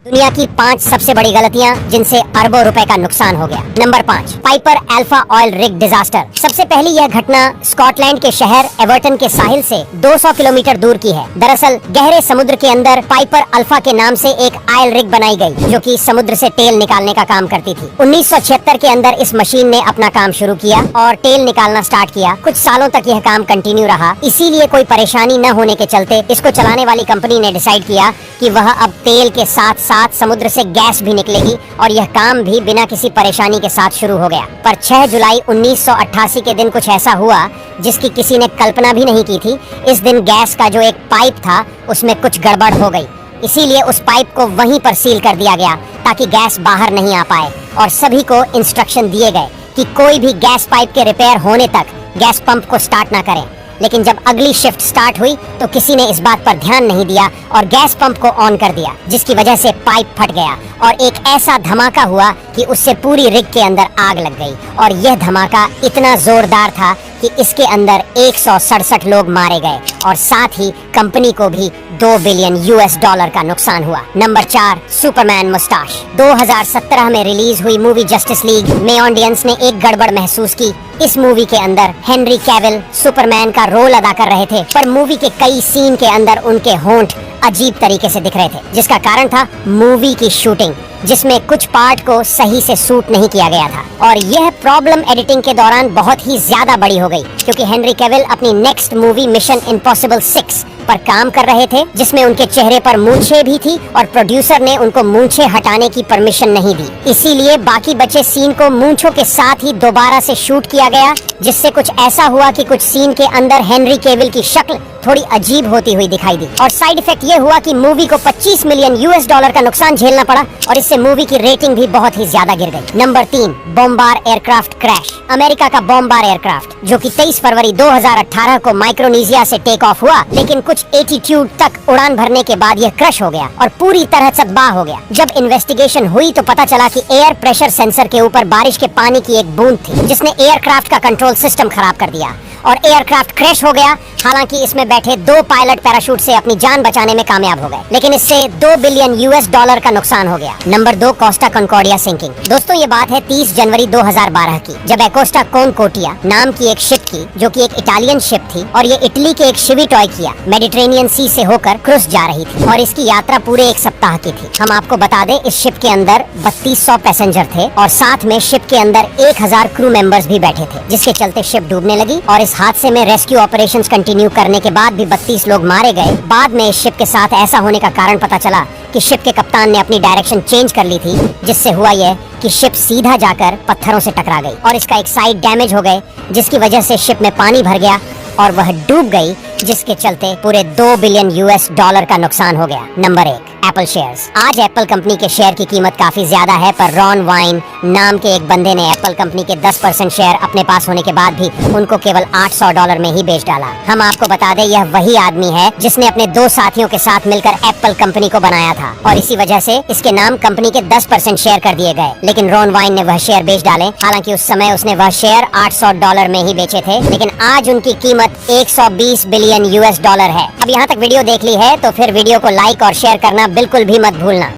दुनिया की 5 सबसे बड़ी गलतियां जिनसे अरबों रुपए का नुकसान हो गया। Number 5, Piper alpha oil rig disaster. सबसे पहली यह घटना स्कॉटलैंड के शहर एवर्टन के साहिल से 200 किलोमीटर दूर की है। दरअसल गहरे समुद्र के अंदर पाइपर अल्फा के नाम से एक ऑयल रिग बनाई गई, जो कि समुद्र से तेल निकालने का काम करती थी। 1976 के अंदर इस मशीन ने अपना काम शुरू किया और तेल निकालना स्टार्ट किया। कुछ सालों तक यह काम कंटिन्यू रहा, इसीलिए कोई परेशानी न होने के चलते इसको चलाने वाली कंपनी ने डिसाइड किया कि वह अब तेल के साथ साथ समुद्र से गैस भी निकलेगी और यह काम भी बिना किसी परेशानी के साथ शुरू हो गया। पर 6 जुलाई 1988 के दिन कुछ ऐसा हुआ जिसकी किसी ने कल्पना भी नहीं की थी। इस दिन गैस का जो एक पाइप था उसमें कुछ गड़बड़ हो गई, इसीलिए उस पाइप को वहीं पर सील कर दिया गया ताकि गैस बाहर नहीं आ पाए। और सभी को इंस्ट्रक्शन दिए गए कि कोई भी गैस पाइप के रिपेयर होने तक गैस पंप को स्टार्ट ना करें। लेकिन जब अगली शिफ्ट स्टार्ट हुई तो किसी ने इस बात पर ध्यान नहीं दिया और गैस पंप को ऑन कर दिया, जिसकी वजह से पाइप फट गया और एक ऐसा धमाका हुआ कि उससे पूरी रिग के अंदर आग लग गई। और यह धमाका इतना जोरदार था कि इसके अंदर 167 लोग मारे गए और साथ ही कंपनी को भी $2 बिलियन का नुकसान हुआ। Number 4, Superman मुस्ताश। 2017 में रिलीज हुई मूवी जस्टिस लीग में ऑडियंस ने एक गड़बड़ महसूस की। इस मूवी के अंदर हेनरी कैविल सुपरमैन का रोल अदा कर रहे थे, पर मूवी के कई सीन के अंदर उनके होंठ अजीब तरीके से दिख रहे थे, जिसका कारण था मूवी की शूटिंग, जिसमें कुछ पार्ट को सही से शूट नहीं किया गया था। और यह प्रॉब्लम एडिटिंग के दौरान बहुत ही ज्यादा बड़ी हो गई, क्योंकि हेनरी कैविल अपनी नेक्स्ट मूवी मिशन इम्पॉसिबल 6 पर काम कर रहे थे, जिसमें उनके चेहरे पर मूंछें भी थी और प्रोड्यूसर ने उनको मूंछें हटाने की परमिशन नहीं दी। इसीलिए बाकी बचे सीन को मूंछों के साथ ही दोबारा से शूट किया गया, जिससे कुछ ऐसा हुआ कि कुछ सीन के अंदर हेनरी कैविल की शक्ल थोड़ी अजीब होती हुई दिखाई दी। और साइड इफेक्ट ये हुआ कि मूवी को $25 मिलियन का नुकसान झेलना पड़ा और इससे मूवी की रेटिंग भी बहुत ही ज्यादा गिर गई। Number 3, bomber aircraft crash. America का बॉम्बार एयरक्राफ्ट, जो कि 23 फरवरी 2018 को माइक्रोनेशिया से टेक ऑफ हुआ, लेकिन कुछ एटीट्यूड तक उड़ान भरने के बाद यह क्रश हो गया और पूरी तरह चकबाह हो गया। जब इन्वेस्टिगेशन हुई तो पता चला कि एयर प्रेशर सेंसर के ऊपर बारिश के पानी की एक बूंद थी, जिसने एयरक्राफ्ट का कंट्रोल सिस्टम खराब कर दिया और एयरक्राफ्ट क्रैश हो गया। हालांकि इसमें बैठे 2 पायलट पैराशूट से अपनी जान बचाने में कामयाब हो गए, लेकिन इससे $2 बिलियन का नुकसान हो गया। Number 2, Costa Concordia sinking. दोस्तों, ये बात है 30 जनवरी 2012 की, जब एकोस्टा कॉनकोर्डिया नाम की एक शिप थी, जो कि एक इटालियन शिप थी, और ये इटली के एक शिविटॉय किया मेडिटेरेनियन सी से होकर क्रूज जा रही थी और इसकी यात्रा पूरे 1 सप्ताह की थी। हम आपको बता दें, इस शिप के अंदर 3200 पैसेंजर थे और साथ में शिप के अंदर 1000 क्रू मेंबर्स भी बैठे थे, जिसके चलते शिप डूबने लगी और इस हादसे में रेस्क्यू ऑपरेशंस कंटिन्यू करने के बाद भी 32 लोग मारे गए। बाद में इस शिप के साथ ऐसा होने का कारण पता चला कि शिप के कप्तान ने अपनी डायरेक्शन चेंज कर ली थी, जिससे हुआ यह कि शिप सीधा जाकर पत्थरों से टकरा गई और इसका एक साइड डैमेज हो गए, जिसकी वजह से शिप में पानी भर गया और वह डूब गई, जिसके चलते पूरे $2 बिलियन का नुकसान हो गया। Number 1, Apple shares. आज एप्पल कंपनी के शेयर की कीमत काफी ज्यादा है, पर रॉन वाइन नाम के एक बंदे ने एप्पल कंपनी के 10% शेयर अपने पास होने के बाद भी उनको केवल $800 में ही बेच डाला। हम आपको बता दें, यह वही आदमी है जिसने अपने 2 साथियों के साथ मिलकर एप्पल कंपनी को बनाया था और इसी वजह से इसके नाम कंपनी के 10% शेयर कर दिए गए। लेकिन रॉन वाइन ने वह शेयर बेच डाले। हालांकि उस समय उसने वह शेयर $800 में ही बेचे थे, लेकिन आज उनकी कीमत $120 बिलियन है। अब यहाँ तक वीडियो देख ली है तो फिर वीडियो को लाइक और शेयर करना बिल्कुल भी मत भूलना।